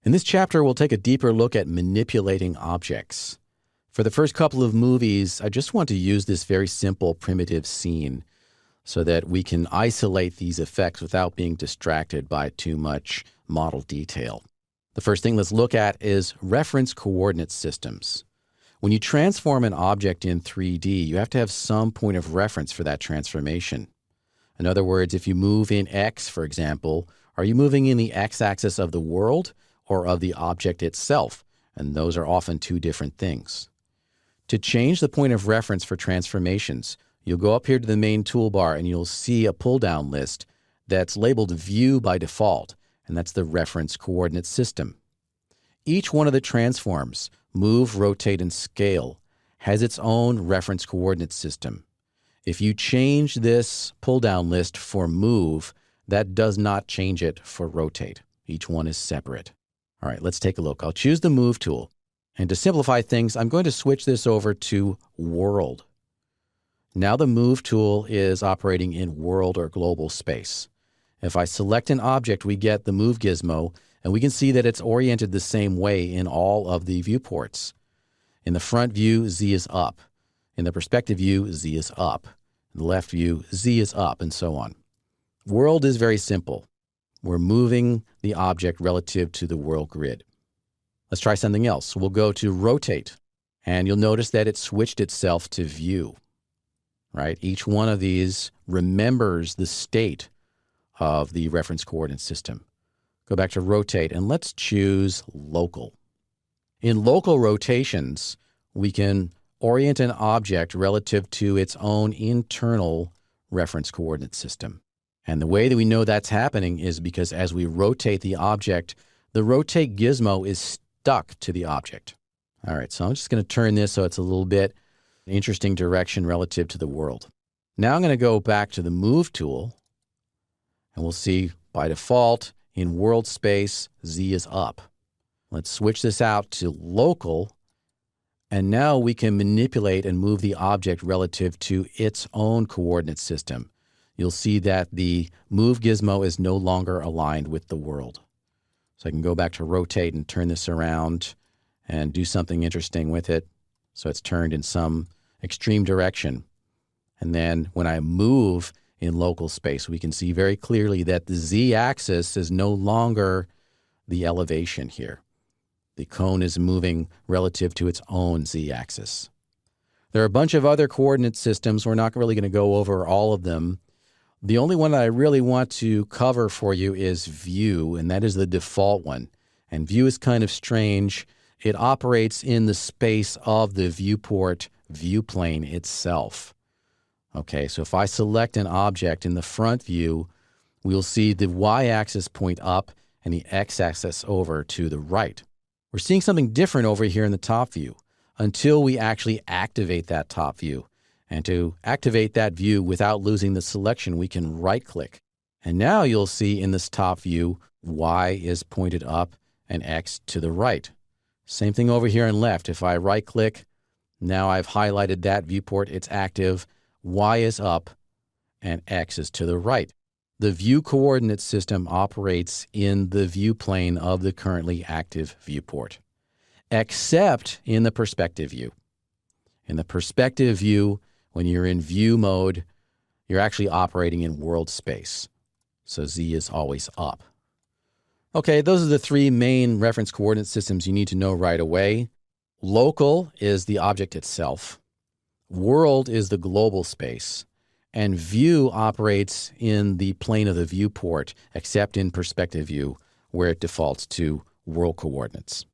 In this chapter, we'll take a deeper look at manipulating objects. For the first couple of movies, I just want to use this very simple primitive scene so that we can isolate these effects without being distracted by too much model detail. The first thing let's look at is reference coordinate systems. When you transform an object in 3D, you have to have some point of reference for that transformation. In other words, if you move in X, for example, are you moving in the X-axis of the world or of the object itself? And those are often two different things. To change the point of reference for transformations, you'll go up here to the main toolbar and you'll see a pull-down list that's labeled View by default, and that's the reference coordinate system. Each one of the transforms, move, rotate, and scale, has its own reference coordinate system. If you change this pull-down list for move, that does not change it for rotate. Each one is separate. All right, let's take a look. I'll choose the Move tool. And to simplify things, I'm going to switch this over to World. Now the Move tool is operating in world or global space. If I select an object, we get the Move gizmo, and we can see that it's oriented the same way in all of the viewports. In the front view, Z is up. In the perspective view, Z is up. In the left view, Z is up, and so on. World is very simple. We're moving the object relative to the world grid. Let's try something else. We'll go to Rotate, and you'll notice that it switched itself to View. Right? Each one of these remembers the state of the reference coordinate system. Go back to Rotate, and let's choose Local. In local rotations, we can orient an object relative to its own internal reference coordinate system. And the way that we know that's happening is because as we rotate the object, the rotate gizmo is stuck to the object. All right, so I'm just going to turn this so it's a little bit interesting direction relative to the world. Now I'm going to go back to the Move tool, and we'll see by default in world space, Z is up. Let's switch this out to local, and now we can manipulate and move the object relative to its own coordinate system. You'll see that the Move gizmo is no longer aligned with the world. So I can go back to Rotate and turn this around and do something interesting with it. So it's turned in some extreme direction. And then when I move in local space, we can see very clearly that the Z-axis is no longer the elevation here. The cone is moving relative to its own Z-axis. There are a bunch of other coordinate systems. We're not really going to go over all of them. The only one that I really want to cover for you is View, and that is the default one. And View is kind of strange. It operates in the space of the viewport view plane itself. Okay, so if I select an object in the front view, we'll see the Y-axis point up and the X-axis over to the right. We're seeing something different over here in the top view until we actually activate that top view. And to activate that view without losing the selection, we can right-click. And now you'll see in this top view, Y is pointed up and X to the right. Same thing over here on left. If I right-click, now I've highlighted that viewport. It's active. Y is up and X is to the right. The view coordinate system operates in the view plane of the currently active viewport, except in the perspective view. In the perspective view, when you're in view mode, you're actually operating in world space. So Z is always up. Okay, those are the three main reference coordinate systems you need to know right away. Local is the object itself. World is the global space. And view operates in the plane of the viewport, except in perspective view, where it defaults to world coordinates.